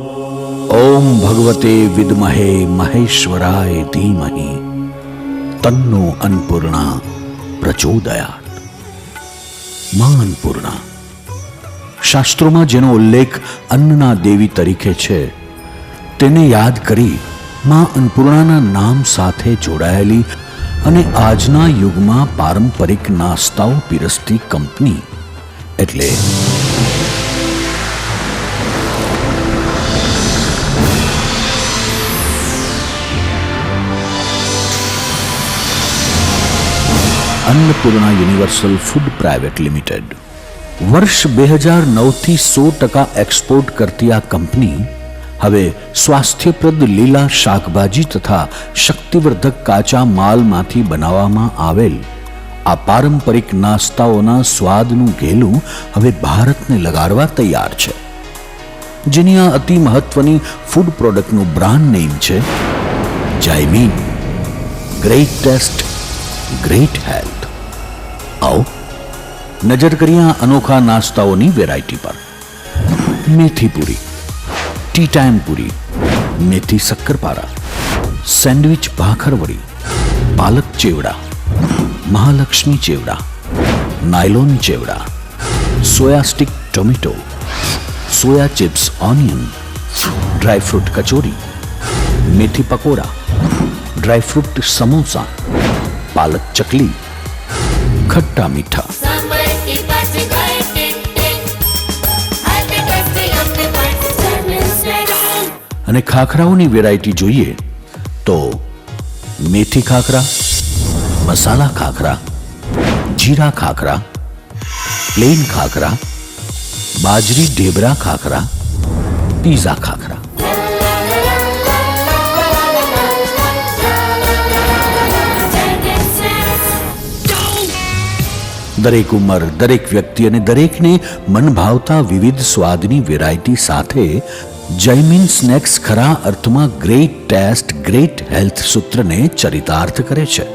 ઓમ ભગવતે વિદ્મહે મહેશ્વરાય ધીમહિ તન્નો અન્નપૂર્ણા પ્રચોદયાત. માં અન્નપૂર્ણા, શાસ્ત્રોમાં જેનો ઉલ્લેખ અન્નના દેવી તરીકે છે, તેને યાદ કરી માં અન્નપૂર્ણાના નામ સાથે જોડાયેલી અને આજના યુગમાં પારંપરિક નાસ્તાઓ પીરસતી કંપની એટલે Annapurna universal food private limited. વર્ષ 2009થી 100% એક્સપોર્ટ કરતી આ કંપની હવે સ્વાસ્થ્યપ્રદ લીલા શાકભાજી તથા શક્તિવર્ધક કાચા માલમાંથી બનાવવામાં આવેલ આ પારંપરિક નાસ્તાઓના સ્વાદનું ઘેલું હવે ભારતને લગાડવા તૈયાર છે, જેની આ અતિ મહત્વની ફૂડ પ્રોડક્ટનું બ્રાન્ડ નેમ છે Jaymin. Great taste, great health. આવો નજર કરીએ આ અનોખા નાસ્તાઓની વેરાયટી પર. મેથી પૂરી, ટી ટાઈમ પૂરી, મેથી શક્કરપારા, sandwich bhakharwadi, palak chevda, Mahalakshmi chevda, nylon chevda, soya stick tomato, soya chips onion, dry fruit kachori, methi pakoda, dry fruit samosa, પાલક ચકલી, ખટ્ટા મીઠા. અને ખાખરાઓની વેરાયટી જોઈએ તો મેથી ખાખરા, મસાલા ખાખરા, જીરા ખાખરા, પ્લેન ખાખરા, બાજરી ઢેબરા ખાખરા, પીઝા ખાખરા. દરેક ઉંમર, દરેક વ્યક્તિ અને દરેકને મન ભાવતા વિવિધ સ્વાદની વેરાયટી સાથે જયમીન સ્નેક્સ ખરા અર્થમાં ગ્રેટ ટેસ્ટ, ગ્રેટ હેલ્થ સૂત્રને ચરિતાર્થ કરે છે.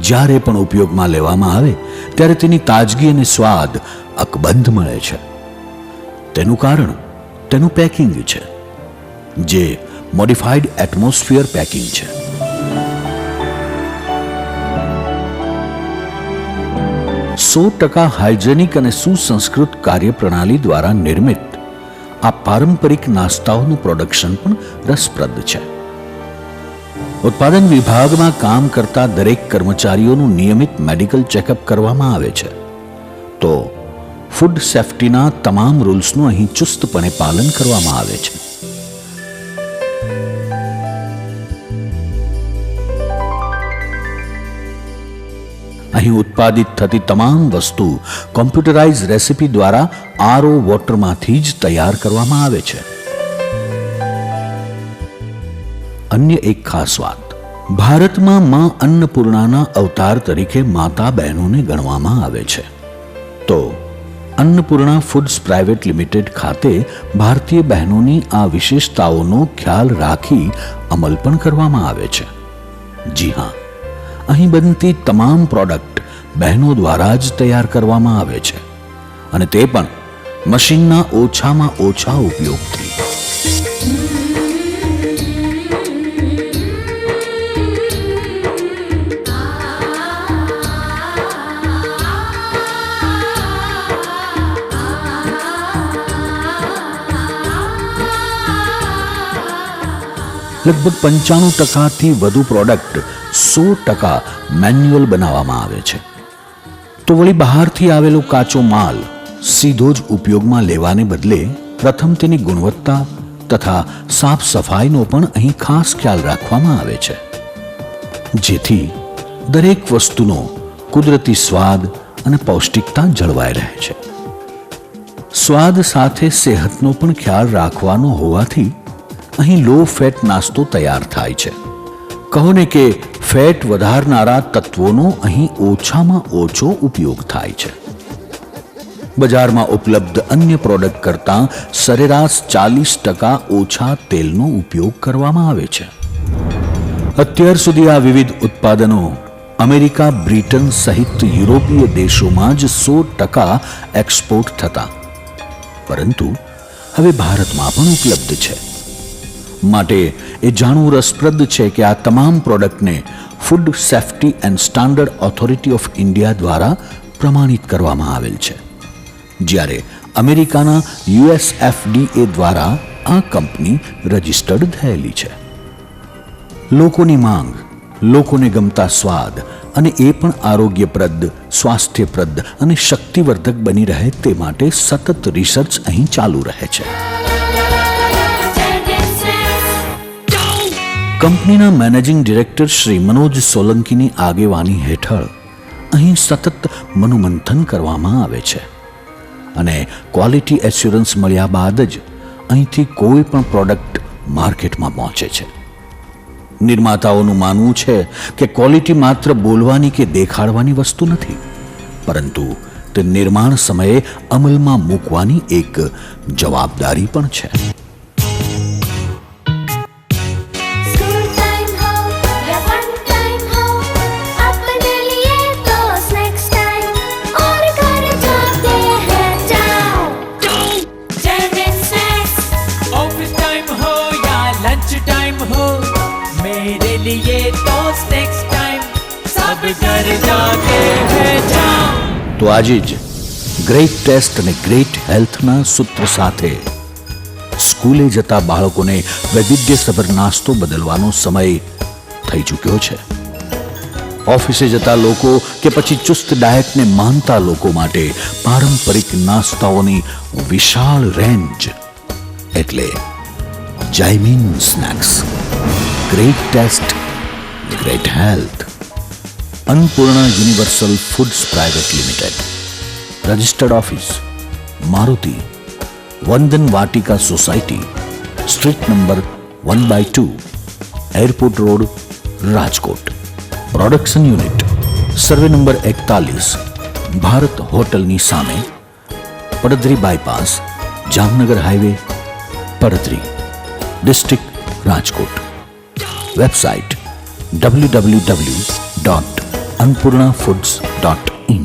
જ્યારે પણ ઉપયોગમાં લેવામાં આવે ત્યારે તેની તાજગી અને સ્વાદ અકબંધ મળે છે. તેનું કારણ તેનું પેકિંગ છે, જે મોડિફાઈડ એટમોસ્ફિયર પેકિંગ છે. સો ટકા હાઇજેનિક અને સુસંસ્કૃત કાર્યપ્રણાલી દ્વારા નિર્મિત આ પારંપરિક નાસ્તાઓનું પ્રોડક્શન પણ રસપ્રદ છે. ઉત્પાદન વિભાગમાં કામ કરતા દરેક કર્મચારીઓનું નિયમિત મેડિકલ ચેકઅપ કરવામાં આવે છે, તો ફૂડ સેફ્ટીના તમામ રૂલ્સનું અહીં ચુસ્તપણે પાલન કરવામાં આવે છે. અહીં ઉત્પાદિત થતી તમામ વસ્તુ કોમ્પ્યુટરાઇઝ રેસીપી દ્વારા આરઓ વોટરમાંથી જ તૈયાર કરવામાં આવે છે. અન્ય એક ખાસ વાત, ભારતમાં માં અન્નપૂર્ણાના અવતાર તરીકે માતા બહેનોને ગણવામાં આવે છે, તો અન્નપૂર્ણા ફૂડ્સ પ્રાઇવેટ લિમિટેડ ખાતે ભારતીય બહેનોની આ વિશેષતાઓનો ખ્યાલ રાખી અમલ પણ કરવામાં આવે છે. જી હા, અહીં બનતી તમામ પ્રોડક્ટ બહેનો દ્વારા જ તૈયાર કરવામાં આવે છે, અને તે પણ મશીનના ઓછામાં ઓછા ઉપયોગથી. લગભગ 95%થી વધુ પ્રોડક્ટ 100% મેન્યુઅલ બનાવવામાં આવે છે. તો વળી બહારથી આવેલો કાચો માલ સીધો જ ઉપયોગમાં લેવાને બદલે પ્રથમ તેની ગુણવત્તા તથા સાફ સફાઈનો પણ અહીં ખાસ ખ્યાલ રાખવામાં આવે છે, જેથી દરેક વસ્તુનો કુદરતી સ્વાદ અને પૌષ્ટિકતા જળવાઈ રહે છે. સ્વાદ સાથે સેહતનો પણ ખ્યાલ રાખવાનો હોવાથી અહીં લો ફેટ નાસ્તો તૈયાર થાય છે. કહો ને કે ફેટ વધારનારા તત્વોનો અહીં ઓછામાં ઓછો ઉપયોગ થાય છે. બજારમાં ઉપલબ્ધ અન્ય પ્રોડક્ટ કરતાં સરેરાશ 40% ઓછા તેલનો ઉપયોગ કરવામાં આવે છે. અત્યાર સુધી આ વિવિધ ઉત્પાદનો અમેરિકા, બ્રિટન સહિત યુરોપીય દેશોમાં જ 100% એક્સપોર્ટ થતા, પરંતુ હવે ભારતમાં પણ ઉપલબ્ધ છે. માટે એ જાણવું રસપ્રદ છે કે આ તમામ પ્રોડક્ટને food safety and standard authority of India દ્વારા પ્રમાણિત કરવામાં આવેલ છે, જ્યારે અમેરિકાના USFDA દ્વારા આ કંપની રજિસ્ટર્ડ થયેલી છે. લોકોની માંગ, લોકોને ગમતા સ્વાદ અને એ પણ આરોગ્યપ્રદ, સ્વાસ્થ્યપ્રદ અને શક્તિવર્ધક બની રહે તે માટે સતત રિસર્ચ અહીં ચાલુ રહે છે. કંપનીના મેનેજિંગ ડિરેક્ટર શ્રી મનોજ સોલંકીની આગેવાની હેઠળ અહીં સતત મનોમંથન કરવામાં આવે છે અને ક્વોલિટી એસ્યોરન્સ મળ્યા બાદ જ અહીંથી કોઈ પણ પ્રોડક્ટ માર્કેટમાં પહોંચે છે. નિર્માતાઓનું માનવું છે કે ક્વોલિટી માત્ર બોલવાની કે દેખાડવાની વસ્તુ નથી, પરંતુ તે નિર્માણ સમયે અમલમાં મૂકવાની એક જવાબદારી પણ છે. તો આજે જ ગ્રેટ ટેસ્ટ અને ગ્રેટ હેલ્થના સૂત્ર સાથે સ્કૂલે જતા બાળકોને વૈવિધ્યસભર નાસ્તો બદલવાનો સમય થઈ ચૂક્યો છે. ઓફિસે જતા લોકો કે પછી ચુસ્ત ડાયટને માનતા લોકો માટે પારંપરિક નાસ્તાઓની વિશાળ રેન્જ એટલે Jaymin snacks. Great taste, great health. Annapurna universal foods private limited, registered office Maruti, Vandan Vatika society, street number 1/2, airport road, Rajkot. Production unit survey number 41, Bharat હોટલની સામે, Paddhari bypass, Jamnagar highway, Paddhari, district Rajkot. Website www.annpurnafoods.in.